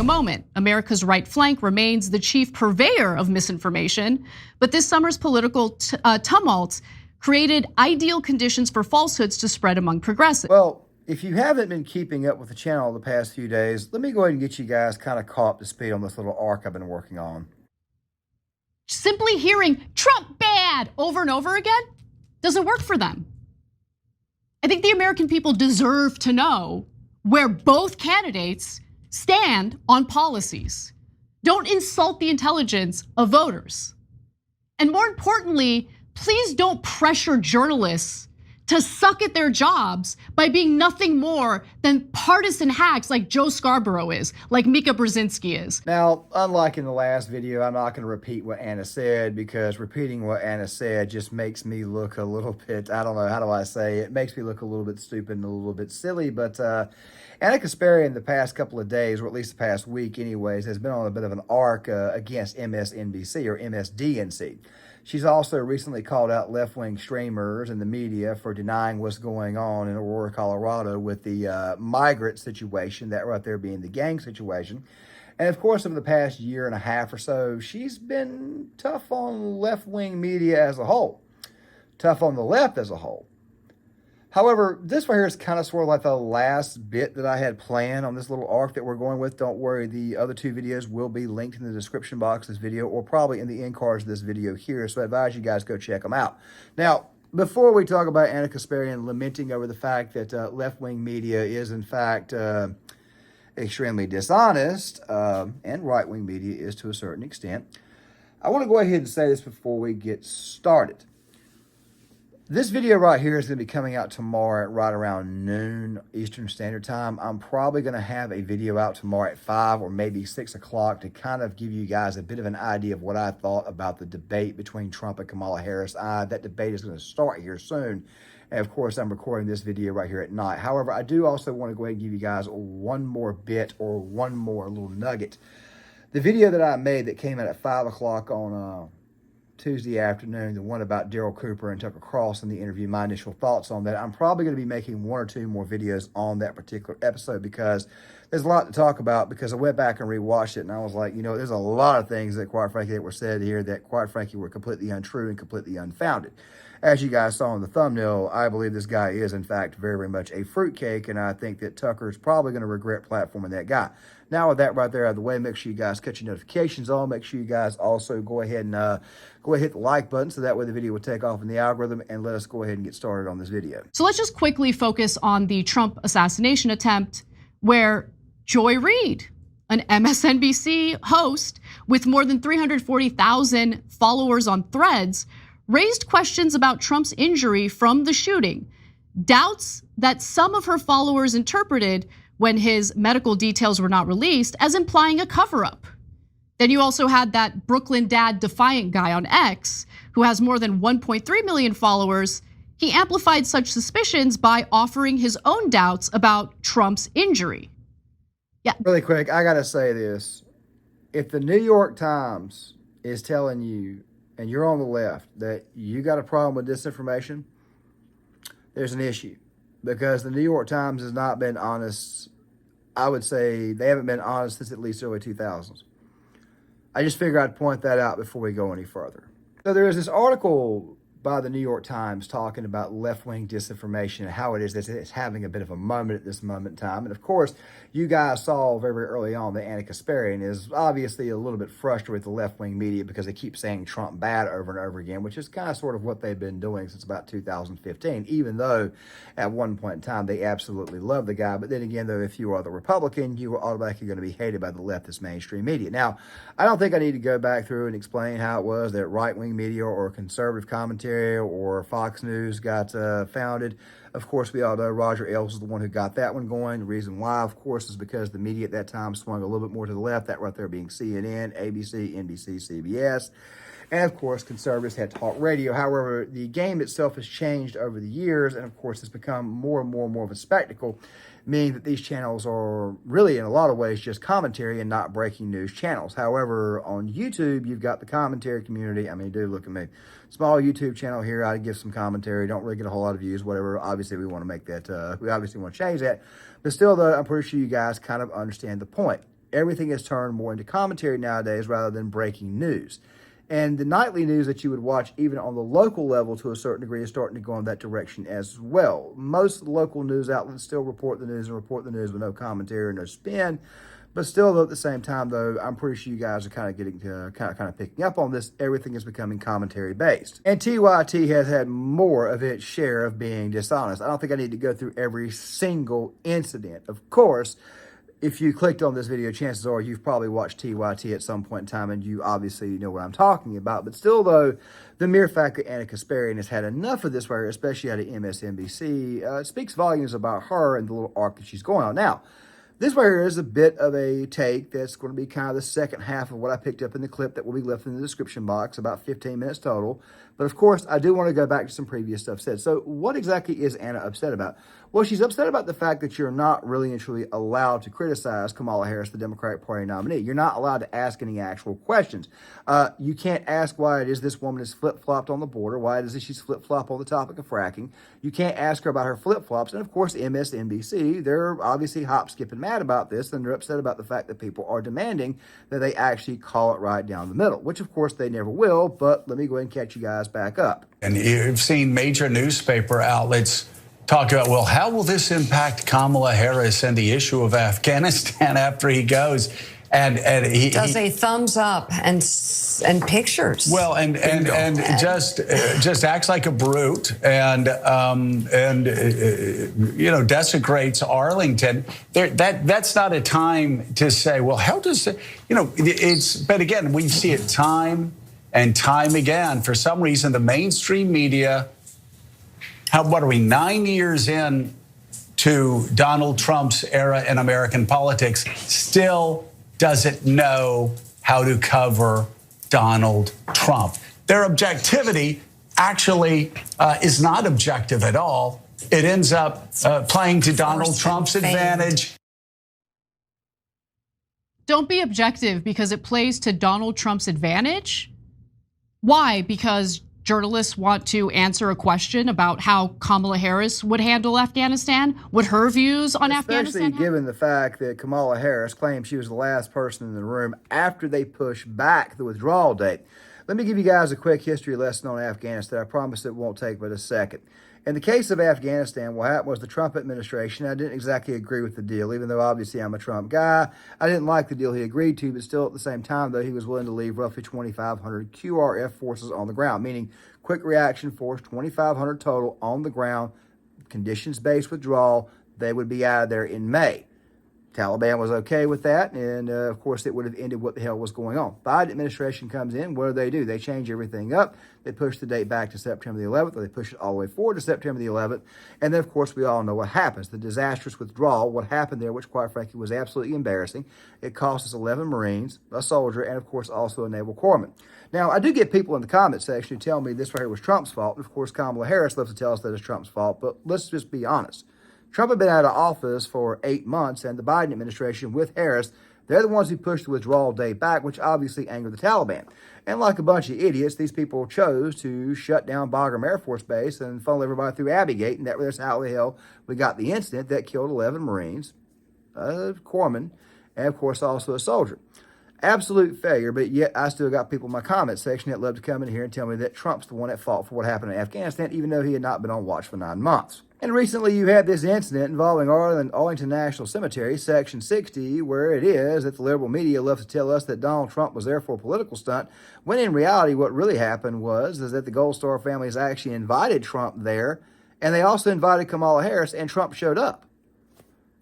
moment. America's right flank remains the chief purveyor of misinformation, but this summer's political tumult created ideal conditions for falsehoods to spread among progressives. Well, if you haven't been keeping up with the channel the past few days, let me go ahead and get you guys kind of caught up to speed on this little arc I've been working on. Simply hearing Trump bad over and over again doesn't work for them. I think the American people deserve to know where both candidates stand on policies. Don't insult the intelligence of voters. And more importantly, please don't pressure journalists to suck at their jobs by being nothing more than partisan hacks like Joe Scarborough is, like Mika Brzezinski is. Now, unlike in the last video, I'm not gonna repeat what Ana said, because repeating what Ana said just makes me look a little bit, I don't know, how do I say it? It makes me look a little bit stupid and a little bit silly, but Ana Kasparian the past couple of days, or at least the past week anyways, has been on a bit of an arc against MSNBC or MSDNC. She's also recently called out left-wing streamers and the media for denying what's going on in Aurora, Colorado with the migrant situation, that right there being the gang situation. And of course, over the past year and a half or so, she's been tough on left-wing media as a whole, tough on the left as a whole. However, this right here is kind of sort of like the last bit that I had planned on this little arc that we're going with. Don't worry, the other two videos will be linked in the description box of this video, or probably in the end cards of this video here. So I advise you guys go check them out. Now, before we talk about Ana Kasparian lamenting over the fact that left-wing media is in fact extremely dishonest, and right-wing media is to a certain extent, I want to go ahead and say this before we get started. This video right here is going to be coming out tomorrow at right around noon Eastern Standard Time. I'm probably going to have a video out tomorrow at 5 or maybe 6 o'clock to kind of give you guys a bit of an idea of what I thought about the debate between Trump and Kamala Harris. That debate is going to start here soon. And of course, I'm recording this video right here at night. However, I do also want to go ahead and give you guys one more bit or one more little nugget. The video that I made that came out at 5 o'clock on Tuesday afternoon, the one about Daryl Cooper and Tucker Carlson, the interview, my initial thoughts on that. I'm probably going to be making one or two more videos on that particular episode because there's a lot to talk about, because I went back and rewatched it and I was like, you know, there's a lot of things that quite frankly that were said here that quite frankly were completely untrue and completely unfounded. As you guys saw in the thumbnail, I believe this guy is in fact very, very much a fruitcake, and I think that Tucker's probably going to regret platforming that guy. Now with that right there out of the way, make sure you guys cut your notifications on. Make sure you guys also go ahead and hit the like button, so that way the video will take off in the algorithm, and let us go ahead and get started on this video. So let's just quickly focus on the Trump assassination attempt, where Joy Reid, an MSNBC host with more than 340,000 followers on Threads, raised questions about Trump's injury from the shooting, doubts that some of her followers interpreted when his medical details were not released as implying a cover-up. Then you also had that Brooklyn Dad Defiant guy on X, who has more than 1.3 million followers. He amplified such suspicions by offering his own doubts about Trump's injury. Yeah. Really quick, I gotta say this. If the New York Times is telling you, and you're on the left, that you got a problem with disinformation, there's an issue. Because the New York Times has not been honest. I would say they haven't been honest since at least early 2000s. I just figured I'd point that out before we go any further. So there is this article by the New York Times talking about left-wing disinformation and how it is that it's having a bit of a moment at this moment in time. And of course, you guys saw very, very early on that Ana Kasparian is obviously a little bit frustrated with the left-wing media because they keep saying Trump bad over and over again, which is kind of sort of what they've been doing since about 2015, even though at one point in time they absolutely love the guy. But then again, though, if you are the Republican, you are automatically going to be hated by the leftist mainstream media. Now, I don't think I need to go back through and explain how it was that right-wing media or conservative commentary or Fox News got founded. Of course, we all know Roger Ailes is the one who got that one going. The reason why, of course, is because the media at that time swung a little bit more to the left, that right there being CNN, ABC, NBC, CBS. And of course, conservatives had talk radio. However, the game itself has changed over the years, and of course, it's become more and more of a spectacle, meaning that these channels are really, in a lot of ways, just commentary and not breaking news channels. However, on YouTube, you've got the commentary community. I mean, dude, look at me. Small YouTube channel here. I give some commentary. Don't really get a whole lot of views, whatever. Obviously, we want to make that, we obviously want to change that. But still, though, I'm pretty sure you guys kind of understand the point. everything has turned more into commentary nowadays rather than breaking news. And the nightly news that you would watch, even on the local level to a certain degree, is starting to go in that direction as well. Most local news outlets still report the news with no commentary or no spin. But still, though, at the same time, though, I'm pretty sure you guys are kind of getting kind of picking up on this. Everything is becoming commentary based. And TYT has had more of its share of being dishonest. I don't think I need to go through every single incident. Of course, if you clicked on this video, chances are you've probably watched TYT at some point in time, and you obviously know what I'm talking about. But still, though, the mere fact that Ana Kasparian has had enough of this, especially out of Msnbc, it speaks volumes about her and the little arc that she's going on. Now, this right here is a bit of a take that's going to be kind of the second half of what I picked up in the clip that will be left in the description box, about 15 minutes total. But of course, I do want to go back to some previous stuff said. So what exactly is Ana upset about? Well, she's upset about the fact that you're not really and truly allowed to criticize Kamala Harris, the Democratic Party nominee. You're not allowed to ask any actual questions. You can't ask why it is this woman is flip-flopped on the border, why it is that she's flip-flopped on the topic of fracking. You can't ask her about her flip-flops. And of course, MSNBC, they're obviously hop, skip, and mad about this, and they're upset about the fact that people are demanding that they actually call it right down the middle, which of course they never will. But let me go ahead and catch you guys back up. And you've seen major newspaper outlets talk about, well, how will this impact Kamala Harris and the issue of Afghanistan after he goes? And he does a thumbs up and pictures. Well, and just acts like a brute and desecrates Arlington. That's not a time to say, well, how does it, it's. But again, we see it time and time again. For some reason, the mainstream media. What are we, 9 years in to Donald Trump's era in American politics, still doesn't know how to cover Donald Trump. Their objectivity actually is not objective at all. It ends up playing to Donald Trump's advantage. Don't be objective because it plays to Donald Trump's advantage. Why? Because journalists want to answer a question about how Kamala Harris would handle Afghanistan, what her views on Afghanistan. Especially given the fact that Kamala Harris claimed she was the last person in the room after they pushed back the withdrawal date. Let me give you guys a quick history lesson on Afghanistan. I promise it won't take but a second. In the case of Afghanistan, what happened was the Trump administration, I didn't exactly agree with the deal, even though obviously I'm a Trump guy. I didn't like the deal he agreed to, but still at the same time, though, he was willing to leave roughly 2,500 QRF forces on the ground, meaning quick reaction force, 2,500 total on the ground, conditions-based withdrawal. They would be out of there in May. Taliban was okay with that, and of course it would have ended what the hell was going on. Biden administration comes in, what do? They change everything up. They push the date back to September the 11th, or they push it all the way forward to September the 11th, and then of course we all know what happens. The disastrous withdrawal, what happened there, which quite frankly was absolutely embarrassing. It cost us 11 Marines, a soldier, and of course also a naval corpsman. Now, I do get people in the comment section who tell me this right here was Trump's fault, and of course Kamala Harris loves to tell us that it's Trump's fault, but let's just be honest. Trump had been out of office for 8 months, and the Biden administration with Harris, they're the ones who pushed the withdrawal date back, which obviously angered the Taliban. And like a bunch of idiots, these people chose to shut down Bagram Air Force Base and funnel everybody through Abbey Gate, and that's how the hell we got the incident that killed 11 Marines, a corpsman, and of course also a soldier. Absolute failure, but yet I still got people in my comment section that love to come in here and tell me that Trump's the one at fault for what happened in Afghanistan, even though he had not been on watch for 9 months. And recently you had this incident involving Arlington National Cemetery, Section 60, where it is that the liberal media love to tell us that Donald Trump was there for a political stunt, when in reality what really happened was that the Gold Star families actually invited Trump there, and they also invited Kamala Harris, and Trump showed up.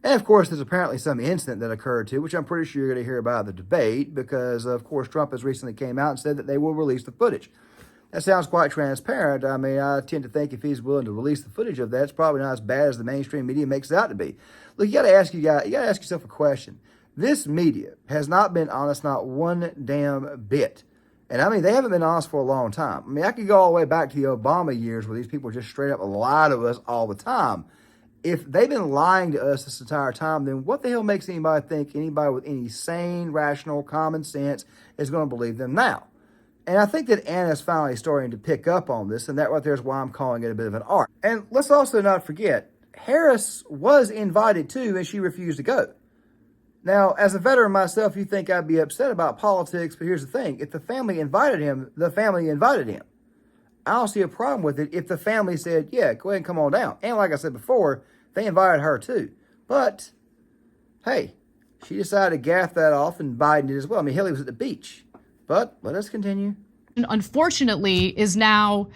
And of course, there's apparently some incident that occurred too, which I'm pretty sure you're going to hear about at the debate, because of course Trump has recently came out and said that they will release the footage. That sounds quite transparent. I mean, I tend to think if he's willing to release the footage of that, it's probably not as bad as the mainstream media makes it out to be. Look, you got to ask yourself a question. This media has not been honest, not one damn bit. And I mean, they haven't been honest for a long time. I mean, I could go all the way back to the Obama years where these people just straight up lied to us all the time. If they've been lying to us this entire time, then what the hell makes anybody think anybody with any sane, rational, common sense is going to believe them now? And I think that Anna's finally starting to pick up on this, and that right there is why I'm calling it a bit of an art. And let's also not forget, Harris was invited too, and she refused to go. Now, as a veteran myself, you think I'd be upset about politics, but here's the thing. If the family invited him, the family invited him. I don't see a problem with it if the family said, yeah, go ahead and come on down. And like I said before, they invited her too. But, hey, she decided to gaff that off, and Biden did as well. I mean, hell, he was at the beach. But let us continue. Unfortunately, is now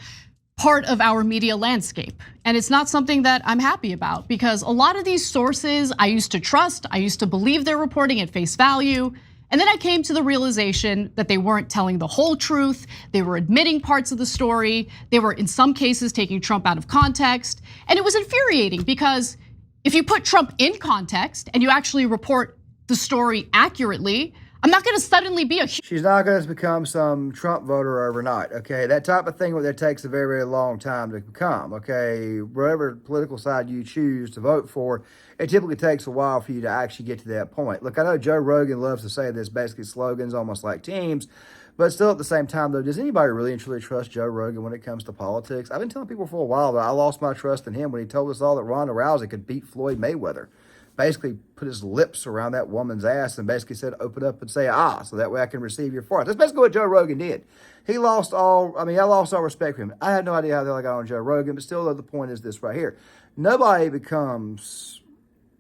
part of our media landscape. And it's not something that I'm happy about, because a lot of these sources I used to trust, I used to believe they're reporting at face value. And then I came to the realization that they weren't telling the whole truth. They were admitting parts of the story. They were, in some cases, taking Trump out of context. And it was infuriating, because if you put Trump in context and you actually report the story accurately, I'm not gonna suddenly be a She's not gonna become some Trump voter overnight, okay? That type of thing that takes a very, very long time to become, okay? Whatever political side you choose to vote for, it typically takes a while for you to actually get to that point. Look, I know Joe Rogan loves to say this, basically slogans almost like teams, but still at the same time though, does anybody really and truly trust Joe Rogan when it comes to politics? I've been telling people for a while that I lost my trust in him when he told us all that Ronda Rousey could beat Floyd Mayweather. Basically put his lips around that woman's ass and basically said, open up and say, so that way I can receive your farts. That's basically what Joe Rogan did. I lost all respect for him. I had no idea how the hell I got on Joe Rogan, but still, the point is this right here. Nobody becomes,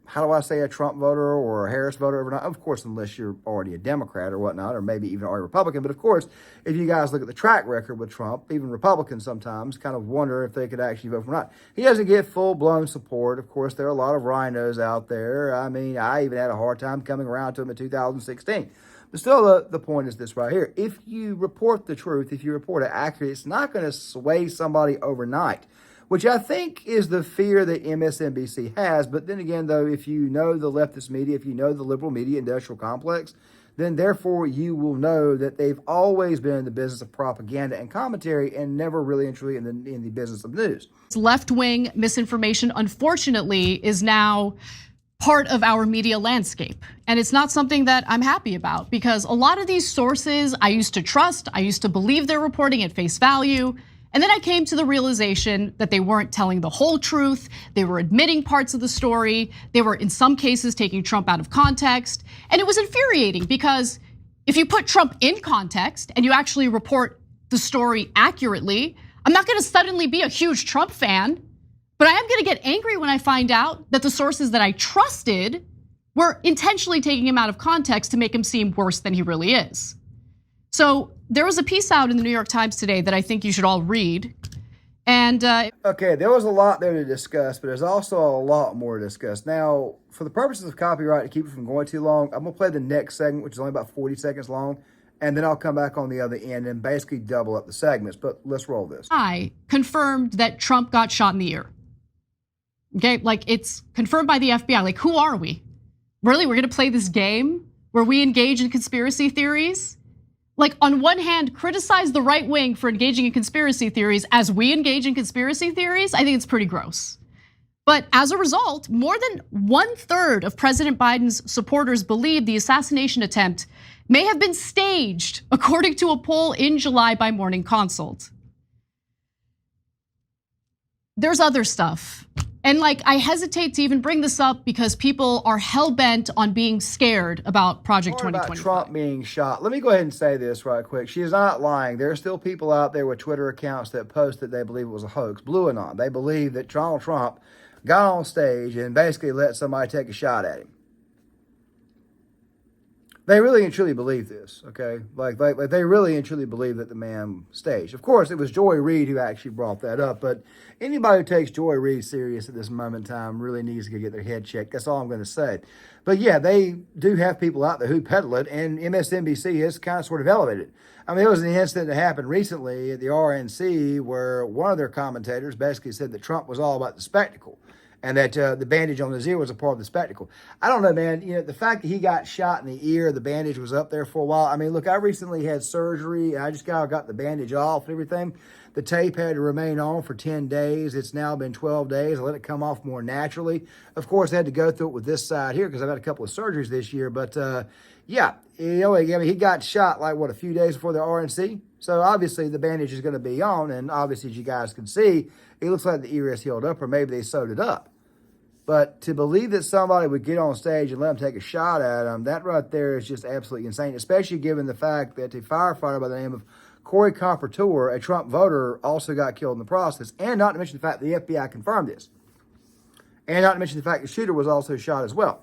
how do I say, a Trump voter or a Harris voter overnight? Of course, unless you're already a Democrat or whatnot, or maybe even already Republican. But of course, if you guys look at the track record with Trump, even Republicans sometimes kind of wonder if they could actually vote for him or not. He doesn't get full-blown support. Of course, there are a lot of rhinos out there. I mean, I even had a hard time coming around to him in 2016. But still, the point is this right here. If you report the truth, if you report it accurately, it's not going to sway somebody overnight, which I think is the fear that MSNBC has. But then again, though, if you know the leftist media, if you know the liberal media industrial complex, then therefore you will know that they've always been in the business of propaganda and commentary and never really and truly in the business of news. Left-wing misinformation, unfortunately, is now part of our media landscape. And it's not something that I'm happy about, because a lot of these sources I used to trust, I used to believe they're reporting at face value. And then I came to the realization that they weren't telling the whole truth. They were admitting parts of the story. They were, in some cases, taking Trump out of context. And it was infuriating, because if you put Trump in context and you actually report the story accurately, I'm not gonna suddenly be a huge Trump fan, but I am gonna get angry when I find out that the sources that I trusted were intentionally taking him out of context to make him seem worse than he really is. So there was a piece out in the New York Times today that I think you should all read. And okay, there was a lot there to discuss, but there's also a lot more to discuss. Now, for the purposes of copyright, to keep it from going too long, I'm gonna play the next segment, which is only about 40 seconds long, and then I'll come back on the other end and basically double up the segments. But let's roll this. I confirmed that Trump got shot in the ear. Okay, like, it's confirmed by the FBI. Like, who are we? Really, we're gonna play this game where we engage in conspiracy theories? Like, on one hand, criticize the right wing for engaging in conspiracy theories as we engage in conspiracy theories? I think it's pretty gross. But as a result, more than 1/3 of President Biden's supporters believe the assassination attempt may have been staged, according to a poll in July by Morning Consult. There's other stuff. And like, I hesitate to even bring this up because people are hell-bent on being scared about Project 2025. About Trump being shot. Let me go ahead and say this right quick. She is not lying. There are still people out there with Twitter accounts that post that they believe it was a hoax. Blue Anon. They believe that Donald Trump got on stage and basically let somebody take a shot at him. They really and truly believe this, okay? Like they really and truly believe that the man staged. Of course, it was Joy Reid who actually brought that up, but anybody who takes Joy Reid serious at this moment in time really needs to get their head checked. That's all I'm going to say. But yeah, they do have people out there who peddle it, and MSNBC is kind of sort of elevated. I mean, there was an incident that happened recently at the RNC where one of their commentators basically said that Trump was all about the spectacle, and that the bandage on his ear was a part of the spectacle. I don't know, man. You know, the fact that he got shot in the ear, the bandage was up there for a while. I mean, look, I recently had surgery, and I just got the bandage off and everything. The tape had to remain on for 10 days. It's now been 12 days. I let it come off more naturally. Of course, I had to go through it with this side here because I've had a couple of surgeries this year. But yeah, you know, I mean, he got shot like, what, a few days before the RNC? So obviously the bandage is going to be on, and obviously, as you guys can see, it looks like the ear is healed up, or maybe they sewed it up. But to believe that somebody would get on stage and let them take a shot at them, that right there is just absolutely insane, especially given the fact that a firefighter by the name of Corey Comforteur, a Trump voter, also got killed in the process. And not to mention the fact that the FBI confirmed this. And not to mention the fact the shooter was also shot as well.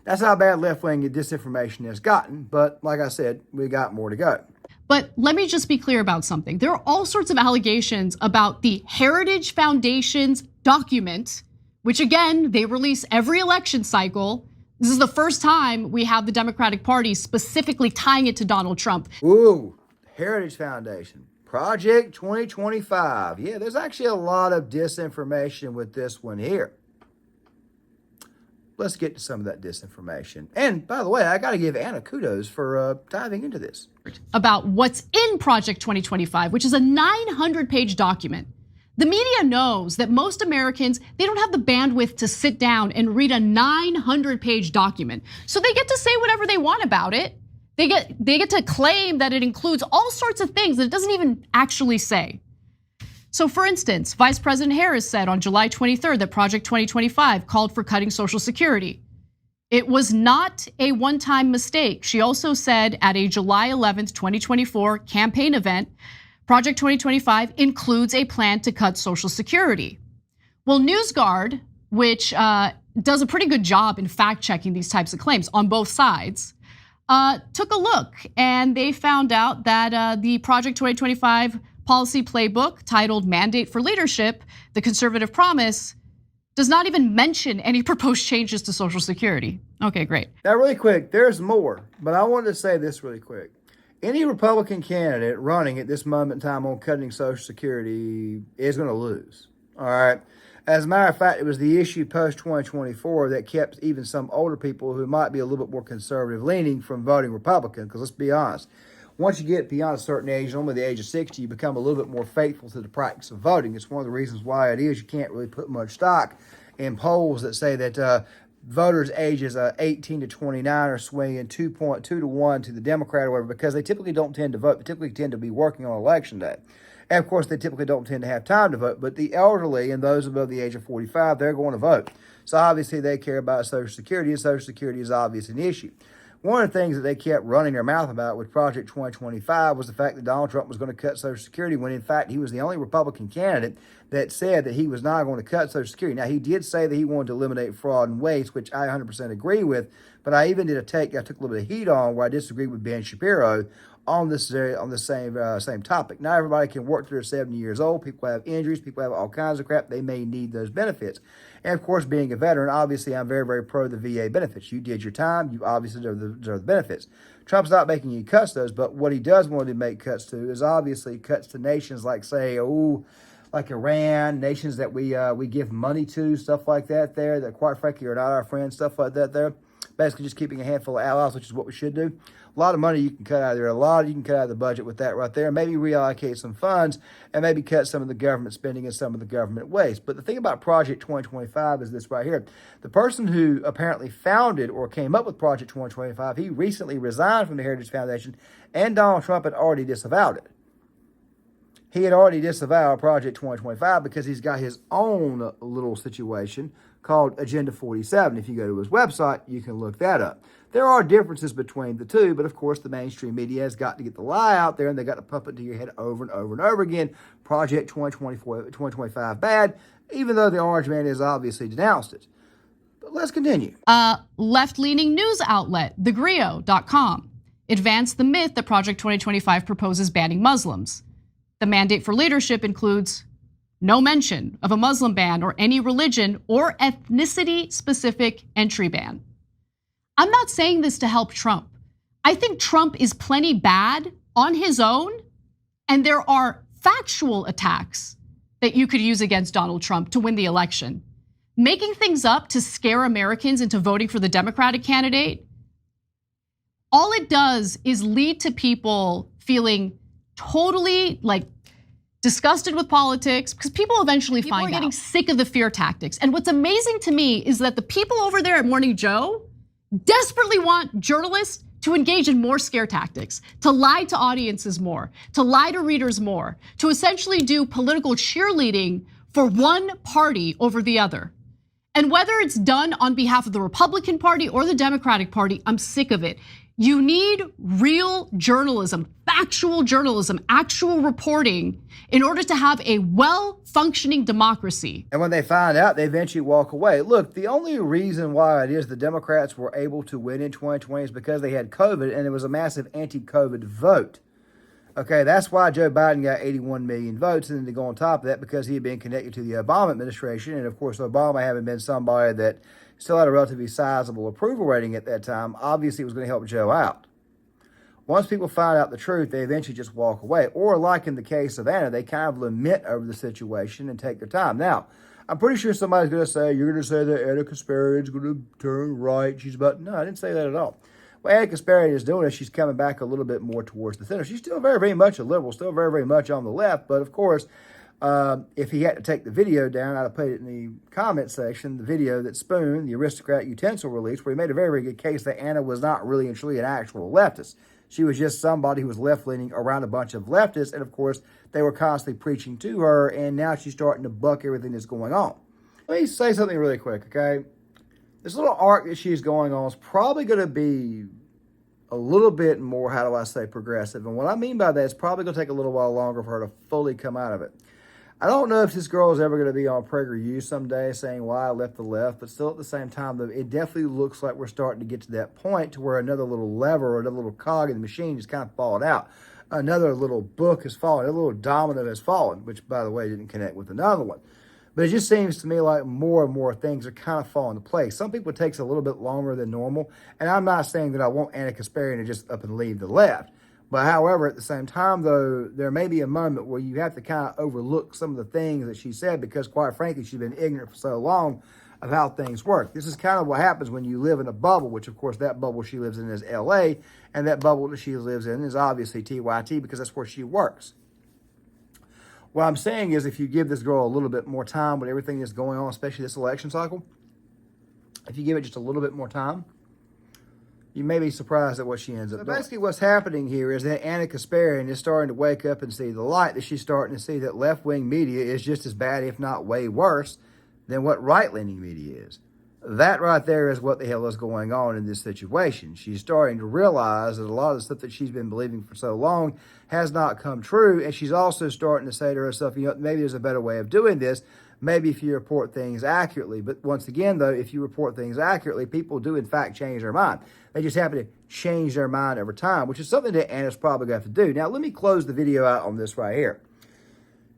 That's how bad left-wing disinformation has gotten. But like I said, we got more to go. But let me just be clear about something. There are all sorts of allegations about the Heritage Foundation's document, which again, they release every election cycle. This is the first time we have the Democratic Party specifically tying it to Donald Trump. Ooh, Heritage Foundation, Project 2025. Yeah, there's actually a lot of disinformation with this one here. Let's get to some of that disinformation. And by the way, I got to give Ana kudos for diving into this. About what's in Project 2025, which is a 900-page document. The media knows that most Americans, they don't have the bandwidth to sit down and read a 900-page document. So they get to say whatever they want about it. They get to claim that it includes all sorts of things that it doesn't even actually say. So for instance, Vice President Harris said on July 23rd that Project 2025 called for cutting Social Security. It was not a one-time mistake. She also said at a July 11th, 2024 campaign event, Project 2025 includes a plan to cut Social Security. Well, NewsGuard, which does a pretty good job in fact-checking these types of claims on both sides, took a look and they found out that the Project 2025 policy playbook titled Mandate for Leadership, the Conservative Promise, does not even mention any proposed changes to Social Security. Okay, great. Now, really quick, there's more, but I wanted to say this really quick. Any Republican candidate running at this moment in time on cutting Social Security is going to lose, all right? As a matter of fact, it was the issue post-2024 that kept even some older people who might be a little bit more conservative leaning from voting Republican, because let's be honest, once you get beyond a certain age, normally the age of 60, you become a little bit more faithful to the practice of voting. It's one of the reasons why it is you can't really put much stock in polls that say that voters ages 18 to 29 are swinging 2.2 to 1 to the Democrat or whatever, because they typically don't tend to vote. They typically tend to be working on election day. And of course, they typically don't tend to have time to vote, but the elderly and those above the age of 45, they're going to vote. So obviously they care about Social Security, and Social Security is obviously an issue. One of the things that they kept running their mouth about with Project 2025 was the fact that Donald Trump was going to cut Social Security, when in fact he was the only Republican candidate that said that he was not going to cut Social Security. Now, he did say that he wanted to eliminate fraud and waste, which I 100% agree with, but I even did I took a little bit of heat on where I disagreed with Ben Shapiro on the same topic. Not everybody can work till they're 70 years old. People have injuries. People have all kinds of crap. They may need those benefits. And of course, being a veteran, obviously, I'm very, very pro the VA benefits. You did your time. You obviously deserve the benefits. Trump's not making any cuts to those, but what he does want to make cuts to is obviously cuts to nations like, say, like Iran, nations that we give money to, stuff like that there, that quite frankly are not our friends, stuff like that there. Basically just keeping a handful of allies, which is what we should do. A lot of money you can cut out of there. A lot you can cut out of the budget with that right there. Maybe reallocate some funds and maybe cut some of the government spending and some of the government waste. But the thing about Project 2025 is this right here. The person who apparently founded or came up with Project 2025, he recently resigned from the Heritage Foundation, and Donald Trump had already disavowed it. He had already disavowed Project 2025 because he's got his own little situation called Agenda 47. If you go to his website, you can look that up. There are differences between the two, but of course the mainstream media has got to get the lie out there, and they got to pump it to your head over and over and over again. Project 2025 bad, even though the orange man has obviously denounced it. But let's continue. Left-leaning news outlet, thegrio.com, advanced the myth that Project 2025 proposes banning Muslims. The mandate for leadership includes no mention of a Muslim ban or any religion or ethnicity-specific entry ban. I'm not saying this to help Trump. I think Trump is plenty bad on his own, and there are factual attacks that you could use against Donald Trump to win the election. Making things up to scare Americans into voting for the Democratic candidate, all it does is lead to people feeling totally disgusted with politics, because people eventually find out. People are getting sick of the fear tactics. And what's amazing to me is that the people over there at Morning Joe desperately want journalists to engage in more scare tactics, to lie to audiences more, to lie to readers more, to essentially do political cheerleading for one party over the other. And whether it's done on behalf of the Republican Party or the Democratic Party, I'm sick of it. You need real journalism, factual journalism, actual reporting in order to have a well-functioning democracy. And when they find out, they eventually walk away. Look, the only reason why it is the Democrats were able to win in 2020 is because they had COVID and it was a massive anti-COVID vote. Okay, that's why Joe Biden got 81 million votes. And then to go on top of that, because he had been connected to the Obama administration. And of course, Obama having been somebody that still had a relatively sizable approval rating at that time, obviously it was going to help Joe out. Once people find out the truth, they eventually just walk away. Or like in the case of Anna, they kind of lament over the situation and take their time. Now, I'm pretty sure somebody's going to say, you're going to say that Ana Kasparian is going to turn right. No, I didn't say that at all. What Ana Kasparian is doing is she's coming back a little bit more towards the center. She's still very, very much a liberal, still very, very much on the left. But of course, if he had to take the video down, I'd have put it in the comment section, the video that Spoon, the aristocrat utensil released, where he made a very, very good case that Anna was not really and truly an actual leftist. She was just somebody who was left-leaning around a bunch of leftists. And of course, they were constantly preaching to her. And now she's starting to buck everything that's going on. Let me say something really quick, okay? This little arc that she's going on is probably going to be a little bit more, how do I say, progressive. And what I mean by that is probably going to take a little while longer for her to fully come out of it. I don't know if this girl is ever going to be on PragerU someday saying why I left the left, but still at the same time, though, it definitely looks like we're starting to get to that point to where another little lever or another little cog in the machine is kind of falling out. Another little book has fallen, a little domino has fallen, which, by the way, didn't connect with another one. But it just seems to me like more and more things are kind of falling into place. Some people it takes a little bit longer than normal. And I'm not saying that I want Ana Kasparian to just up and leave the left. But however, at the same time, though, there may be a moment where you have to kind of overlook some of the things that she said because, quite frankly, she's been ignorant for so long of how things work. This is kind of what happens when you live in a bubble, which, of course, that bubble she lives in is L.A., and that bubble that she lives in is obviously TYT because that's where she works. What I'm saying is if you give this girl a little bit more time with everything that's going on, especially this election cycle, if you give it just a little bit more time, you may be surprised at what she ends up doing. Basically, what's happening here is that Ana Kasparian is starting to wake up and see the light, that she's starting to see that left-wing media is just as bad, if not way worse, than what right-leaning media is. That right there is what the hell is going on in this situation. She's starting to realize that a lot of the stuff that she's been believing for so long has not come true. And she's also starting to say to herself, you know, maybe there's a better way of doing this. Maybe if you report things accurately. But once again, though, if you report things accurately, people do, in fact, change their mind. They just happen to change their mind over time, which is something that Anna's probably going to have to do. Now, let me close the video out on this right here.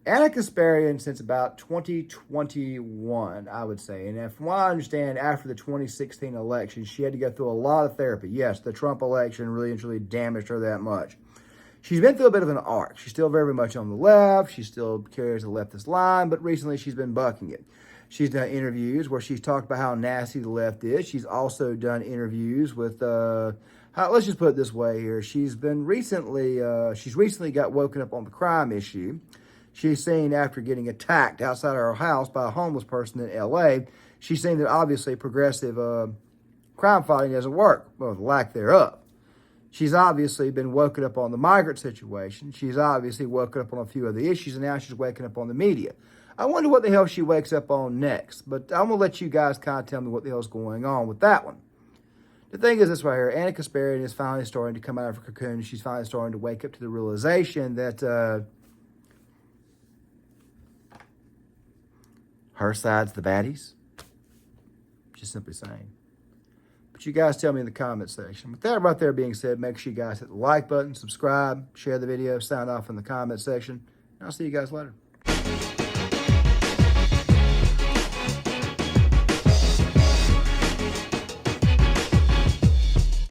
Ana Kasparian, since about 2021, I would say, and from what I understand, after the 2016 election, she had to go through a lot of therapy. Yes, the Trump election really and truly damaged her that much. She's been through a bit of an arc. She's still very much on the left. She still carries the leftist line, but recently she's been bucking it. She's done interviews where she's talked about how nasty the left is. She's also done interviews with, let's just put it this way here. She's recently got woken up on the crime issue. She's seen after getting attacked outside her house by a homeless person in L.A., she's seen that obviously progressive crime fighting doesn't work, well, the lack thereof. She's obviously been woken up on the migrant situation. She's obviously woken up on a few other issues, and now she's waking up on the media. I wonder what the hell she wakes up on next, but I'm going to let you guys kind of tell me what the hell's going on with that one. The thing is this right here, Ana Kasparian is finally starting to come out of her cocoon. She's finally starting to wake up to the realization that her side's the baddies. Just simply saying. But you guys tell me in the comment section. With that right there being said, make sure you guys hit the like button, subscribe, share the video, sign off in the comment section. And I'll see you guys later.